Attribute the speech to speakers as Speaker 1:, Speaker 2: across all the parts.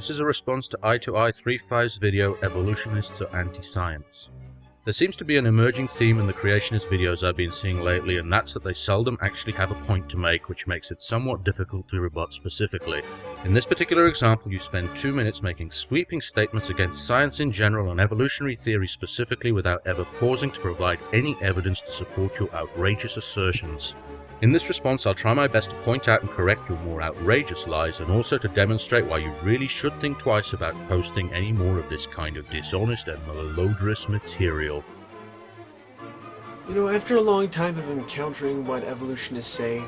Speaker 1: This is a response to I2I35's video, Evolutionists are Anti-Science. There seems to be an emerging theme in the creationist videos I've been seeing lately, and that's that they seldom actually have a point to make, which makes it somewhat difficult to rebut specifically. In this particular example, you spend 2 minutes making sweeping statements against science in general and evolutionary theory specifically without ever pausing to provide any evidence to support your outrageous assertions. In this response, I'll try my best to point out and correct your more outrageous lies, and also to demonstrate why you really should think twice about posting any more of this kind of dishonest and malodorous material.
Speaker 2: You know, after a long time of encountering what evolutionists say,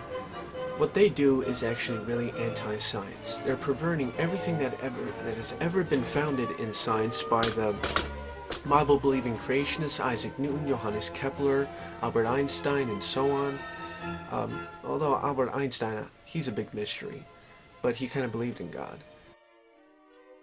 Speaker 2: what they do is actually really anti-science. They're perverting everything that has ever been founded in science by the Bible-believing creationists Isaac Newton, Johannes Kepler, Albert Einstein, and so on. Although Albert Einstein, he's a big mystery, but he kind of believed in God.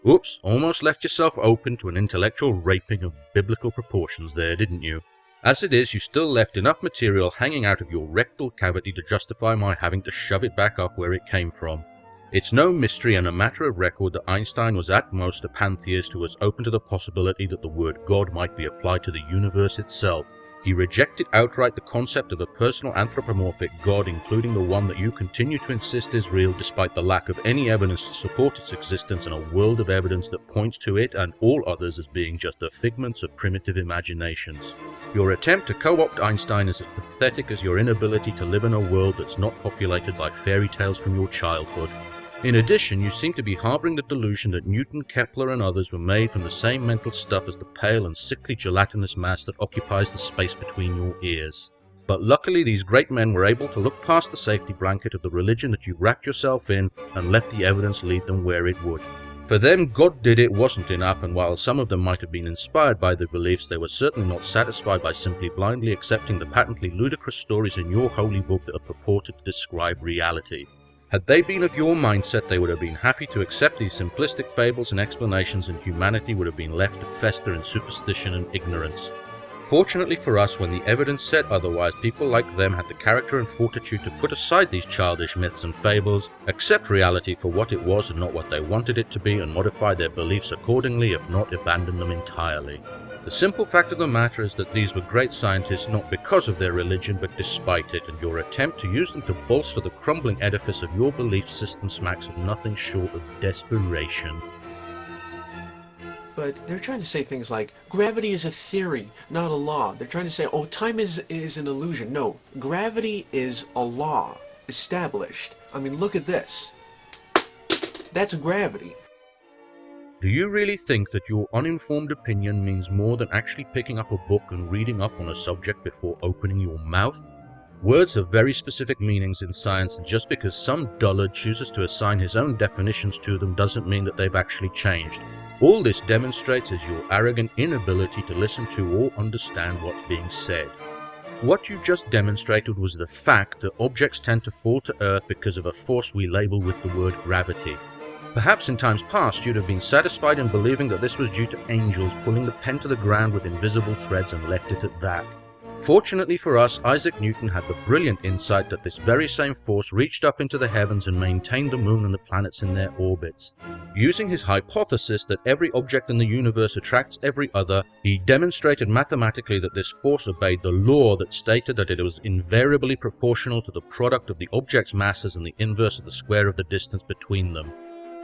Speaker 1: Oops, almost left yourself open to an intellectual raping of biblical proportions there, didn't you? As it is, you still left enough material hanging out of your rectal cavity to justify my having to shove it back up where it came from. It's no mystery and a matter of record that Einstein was at most a pantheist who was open to the possibility that the word God might be applied to the universe itself. He rejected outright the concept of a personal anthropomorphic God, including the one that you continue to insist is real despite the lack of any evidence to support its existence and a world of evidence that points to it and all others as being just the figments of primitive imaginations. Your attempt to co-opt Einstein is as pathetic as your inability to live in a world that's not populated by fairy tales from your childhood. In addition, you seem to be harboring the delusion that Newton, Kepler, and others were made from the same mental stuff as the pale and sickly gelatinous mass that occupies the space between your ears. But luckily, these great men were able to look past the safety blanket of the religion that you wrapped yourself in and let the evidence lead them where it would. For them, God did it wasn't enough, and while some of them might have been inspired by the beliefs, they were certainly not satisfied by simply blindly accepting the patently ludicrous stories in your holy book that are purported to describe reality. Had they been of your mindset, they would have been happy to accept these simplistic fables and explanations, and humanity would have been left to fester in superstition and ignorance. Fortunately for us, when the evidence said otherwise, people like them had the character and fortitude to put aside these childish myths and fables, accept reality for what it was and not what they wanted it to be, and modify their beliefs accordingly, if not abandon them entirely. The simple fact of the matter is that these were great scientists not because of their religion but despite it, and your attempt to use them to bolster the crumbling edifice of your belief system smacks of nothing short of desperation.
Speaker 2: But they're trying to say things like, gravity is a theory, not a law. They're trying to say, oh, time is an illusion. No, gravity is a law, established. I mean, look at this. That's gravity.
Speaker 1: Do you really think that your uninformed opinion means more than actually picking up a book and reading up on a subject before opening your mouth? Words have very specific meanings in science, and just because some dullard chooses to assign his own definitions to them doesn't mean that they've actually changed. All this demonstrates is your arrogant inability to listen to or understand what's being said. What you just demonstrated was the fact that objects tend to fall to Earth because of a force we label with the word gravity. Perhaps in times past you'd have been satisfied in believing that this was due to angels pulling the pen to the ground with invisible threads and left it at that. Fortunately for us, Isaac Newton had the brilliant insight that this very same force reached up into the heavens and maintained the moon and the planets in their orbits. Using his hypothesis that every object in the universe attracts every other, he demonstrated mathematically that this force obeyed the law that stated that it was invariably proportional to the product of the object's masses and the inverse of the square of the distance between them.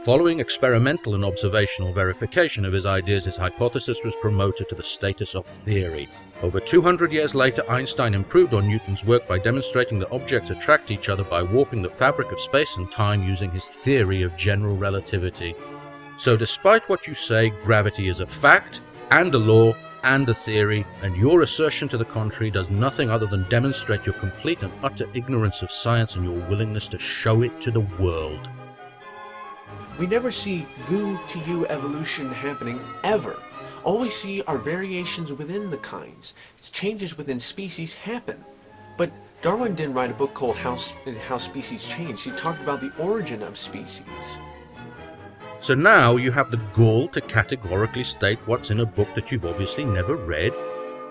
Speaker 1: Following experimental and observational verification of his ideas, his hypothesis was promoted to the status of theory. Over 200 years later, Einstein improved on Newton's work by demonstrating that objects attract each other by warping the fabric of space and time using his theory of general relativity. So despite what you say, gravity is a fact, and a law, and a theory, and your assertion to the contrary does nothing other than demonstrate your complete and utter ignorance of science and your willingness to show it to the world.
Speaker 2: We never see goo-to-you evolution happening, ever. All we see are variations within the kinds. Changes within species happen. But Darwin didn't write a book called How Species Change. He talked about the origin of species.
Speaker 1: So now you have the gall to categorically state what's in a book that you've obviously never read.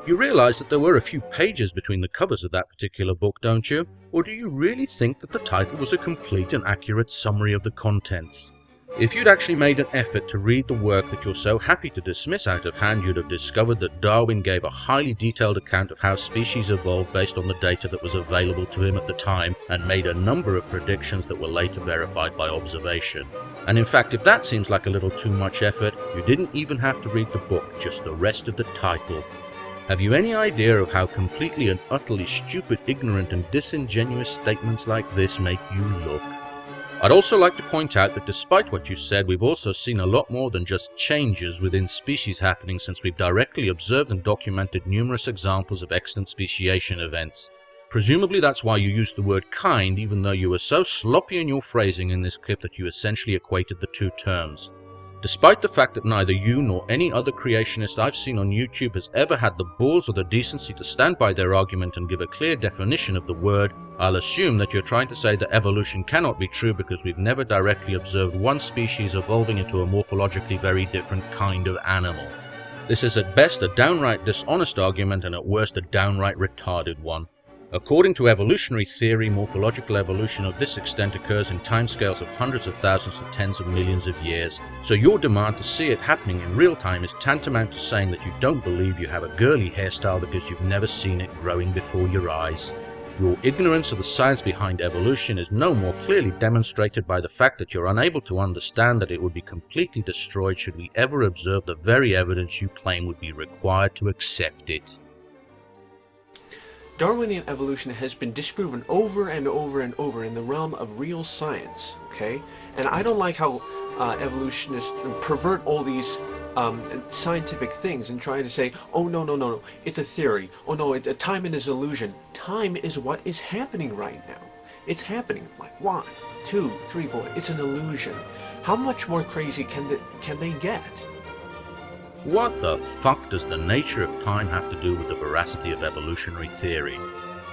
Speaker 1: You realize that there were a few pages between the covers of that particular book, don't you? Or do you really think that the title was a complete and accurate summary of the contents? If you'd actually made an effort to read the work that you're so happy to dismiss out of hand, you'd have discovered that Darwin gave a highly detailed account of how species evolved based on the data that was available to him at the time, and made a number of predictions that were later verified by observation. And in fact, if that seems like a little too much effort, you didn't even have to read the book, just the rest of the title. Have you any idea of how completely and utterly stupid, ignorant and disingenuous statements like this make you look? I'd also like to point out that despite what you said, we've also seen a lot more than just changes within species happening, since we've directly observed and documented numerous examples of extant speciation events. Presumably that's why you used the word kind, even though you were so sloppy in your phrasing in this clip that you essentially equated the two terms. Despite the fact that neither you nor any other creationist I've seen on YouTube has ever had the balls or the decency to stand by their argument and give a clear definition of the word, I'll assume that you're trying to say that evolution cannot be true because we've never directly observed one species evolving into a morphologically very different kind of animal. This is at best a downright dishonest argument and at worst a downright retarded one. According to evolutionary theory, morphological evolution of this extent occurs in timescales of hundreds of thousands to tens of millions of years, so your demand to see it happening in real time is tantamount to saying that you don't believe you have a girly hairstyle because you've never seen it growing before your eyes. Your ignorance of the science behind evolution is no more clearly demonstrated by the fact that you're unable to understand that it would be completely destroyed should we ever observe the very evidence you claim would be required to accept it.
Speaker 2: Darwinian evolution has been disproven over and over and over in the realm of real science, okay? And I don't like how evolutionists pervert all these scientific things and try to say, oh no, it's a theory. Oh no, time is illusion. Time is what is happening right now. It's happening like 1, 2, 3, 4. It's an illusion. How much more crazy can they get?
Speaker 1: What the fuck does the nature of time have to do with the veracity of evolutionary theory?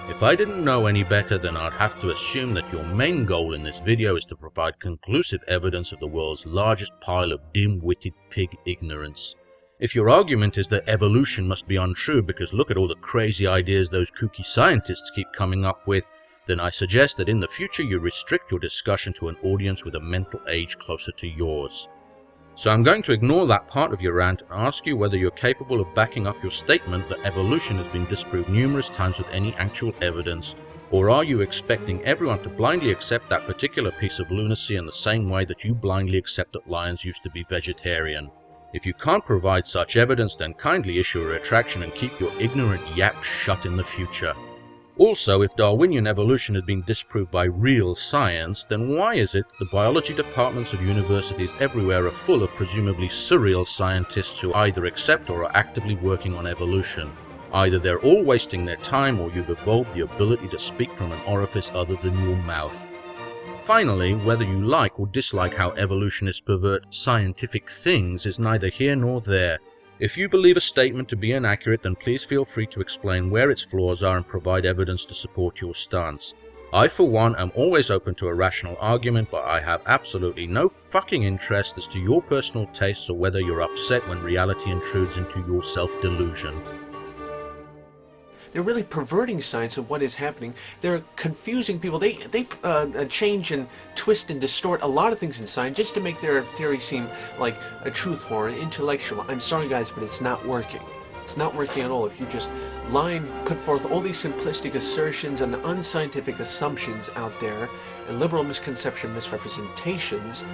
Speaker 1: If I didn't know any better, then I'd have to assume that your main goal in this video is to provide conclusive evidence of the world's largest pile of dim-witted pig ignorance. If your argument is that evolution must be untrue because look at all the crazy ideas those kooky scientists keep coming up with, then I suggest that in the future you restrict your discussion to an audience with a mental age closer to yours. So I'm going to ignore that part of your rant and ask you whether you're capable of backing up your statement that evolution has been disproved numerous times with any actual evidence, or are you expecting everyone to blindly accept that particular piece of lunacy in the same way that you blindly accept that lions used to be vegetarian? If you can't provide such evidence, then kindly issue a retraction and keep your ignorant yap shut in the future. Also, if Darwinian evolution had been disproved by real science, then why is it the biology departments of universities everywhere are full of presumably surreal scientists who either accept or are actively working on evolution? Either they're all wasting their time or you've evolved the ability to speak from an orifice other than your mouth. Finally, whether you like or dislike how evolutionists pervert scientific things is neither here nor there. If you believe a statement to be inaccurate, then please feel free to explain where its flaws are and provide evidence to support your stance. I, for one, am always open to a rational argument, but I have absolutely no fucking interest as to your personal tastes or whether you're upset when reality intrudes into your self-delusion.
Speaker 2: They're really perverting science of what is happening. They're confusing people. They change and twist and distort a lot of things in science just to make their theory seem like a truthful or an intellectual. I'm sorry guys, but it's not working. It's not working at all. If you just lie and put forth all these simplistic assertions and unscientific assumptions out there and liberal misconception misrepresentations.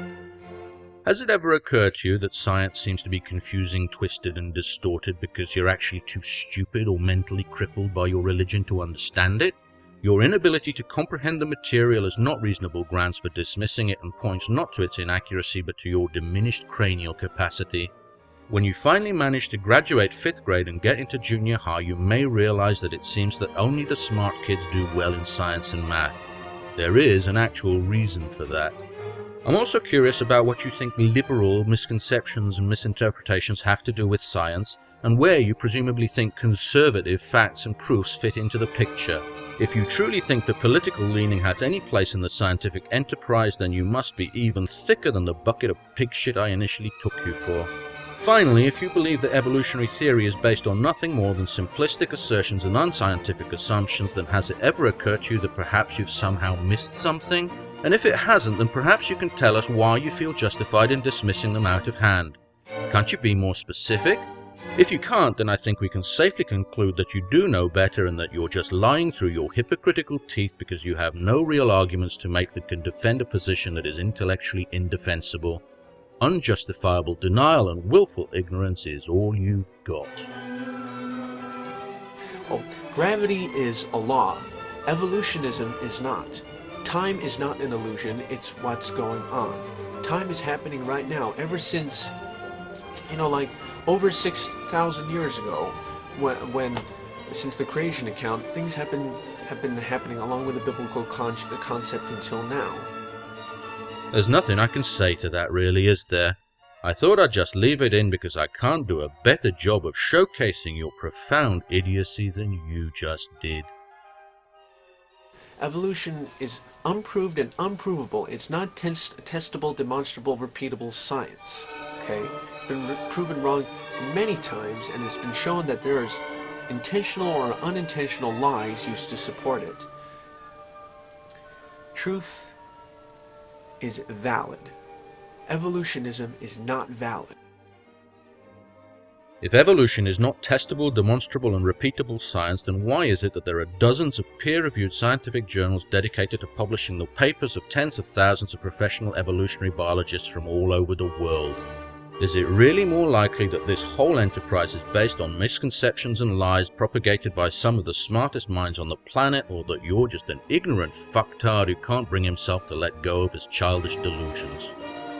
Speaker 1: Has it ever occurred to you that science seems to be confusing, twisted and distorted because you're actually too stupid or mentally crippled by your religion to understand it? Your inability to comprehend the material is not reasonable grounds for dismissing it and points not to its inaccuracy but to your diminished cranial capacity. When you finally manage to graduate 5th grade and get into junior high, you may realize that it seems that only the smart kids do well in science and math. There is an actual reason for that. I'm also curious about what you think liberal misconceptions and misinterpretations have to do with science, and where you presumably think conservative facts and proofs fit into the picture. If you truly think the political leaning has any place in the scientific enterprise, then you must be even thicker than the bucket of pig shit I initially took you for. Finally, if you believe that evolutionary theory is based on nothing more than simplistic assertions and unscientific assumptions, then has it ever occurred to you that perhaps you've somehow missed something? And if it hasn't, then perhaps you can tell us why you feel justified in dismissing them out of hand. Can't you be more specific? If you can't, then I think we can safely conclude that you do know better and that you're just lying through your hypocritical teeth because you have no real arguments to make that can defend a position that is intellectually indefensible. Unjustifiable denial and willful ignorance is all you've got.
Speaker 2: Oh, gravity is a law. Evolutionism is not. Time is not an illusion, it's what's going on. Time is happening right now, ever since, like over 6,000 years ago, when since the creation account, things have been happening along with the biblical concept until now.
Speaker 1: There's nothing I can say to that really, is there? I thought I'd just leave it in because I can't do a better job of showcasing your profound idiocy than you just did.
Speaker 2: Evolution is unproved and unprovable. It's not testable, demonstrable, repeatable science. Okay? It's been proven wrong many times, and it's been shown that there's intentional or unintentional lies used to support it. Truth is valid. Evolutionism is not valid.
Speaker 1: If evolution is not testable, demonstrable and repeatable science, then why is it that there are dozens of peer-reviewed scientific journals dedicated to publishing the papers of tens of thousands of professional evolutionary biologists from all over the world? Is it really more likely that this whole enterprise is based on misconceptions and lies propagated by some of the smartest minds on the planet, or that you're just an ignorant fucktard who can't bring himself to let go of his childish delusions?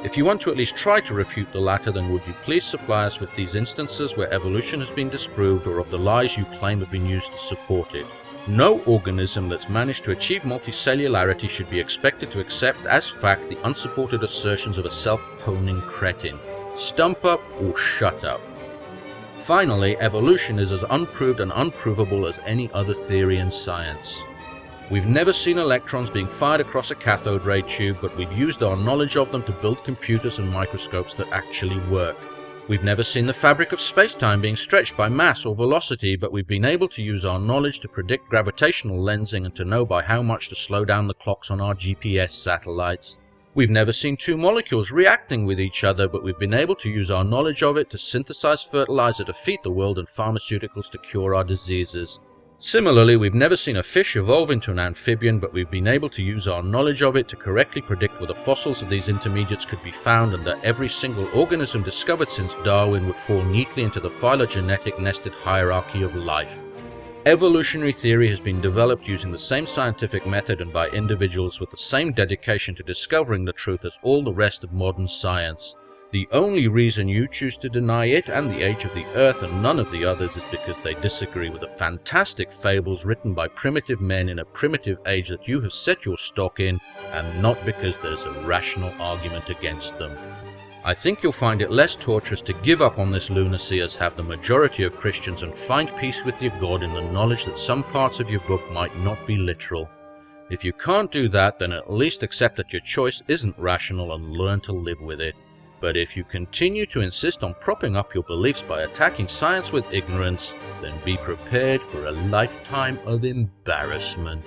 Speaker 1: If you want to at least try to refute the latter, then would you please supply us with these instances where evolution has been disproved or of the lies you claim have been used to support it? No organism that's managed to achieve multicellularity should be expected to accept as fact the unsupported assertions of a self-poning cretin. Stump up or shut up. Finally, evolution is as unproved and unprovable as any other theory in science. We've never seen electrons being fired across a cathode ray tube, but we've used our knowledge of them to build computers and microscopes that actually work. We've never seen the fabric of space-time being stretched by mass or velocity, but we've been able to use our knowledge to predict gravitational lensing and to know by how much to slow down the clocks on our GPS satellites. We've never seen two molecules reacting with each other, but we've been able to use our knowledge of it to synthesize fertilizer to feed the world and pharmaceuticals to cure our diseases. Similarly, we've never seen a fish evolve into an amphibian, but we've been able to use our knowledge of it to correctly predict where the fossils of these intermediates could be found, and that every single organism discovered since Darwin would fall neatly into the phylogenetic nested hierarchy of life. Evolutionary theory has been developed using the same scientific method and by individuals with the same dedication to discovering the truth as all the rest of modern science. The only reason you choose to deny it and the age of the earth and none of the others is because they disagree with the fantastic fables written by primitive men in a primitive age that you have set your stock in, and not because there's a rational argument against them. I think you'll find it less torturous to give up on this lunacy as have the majority of Christians and find peace with your God in the knowledge that some parts of your book might not be literal. If you can't do that, then at least accept that your choice isn't rational and learn to live with it. But if you continue to insist on propping up your beliefs by attacking science with ignorance, then be prepared for a lifetime of embarrassment.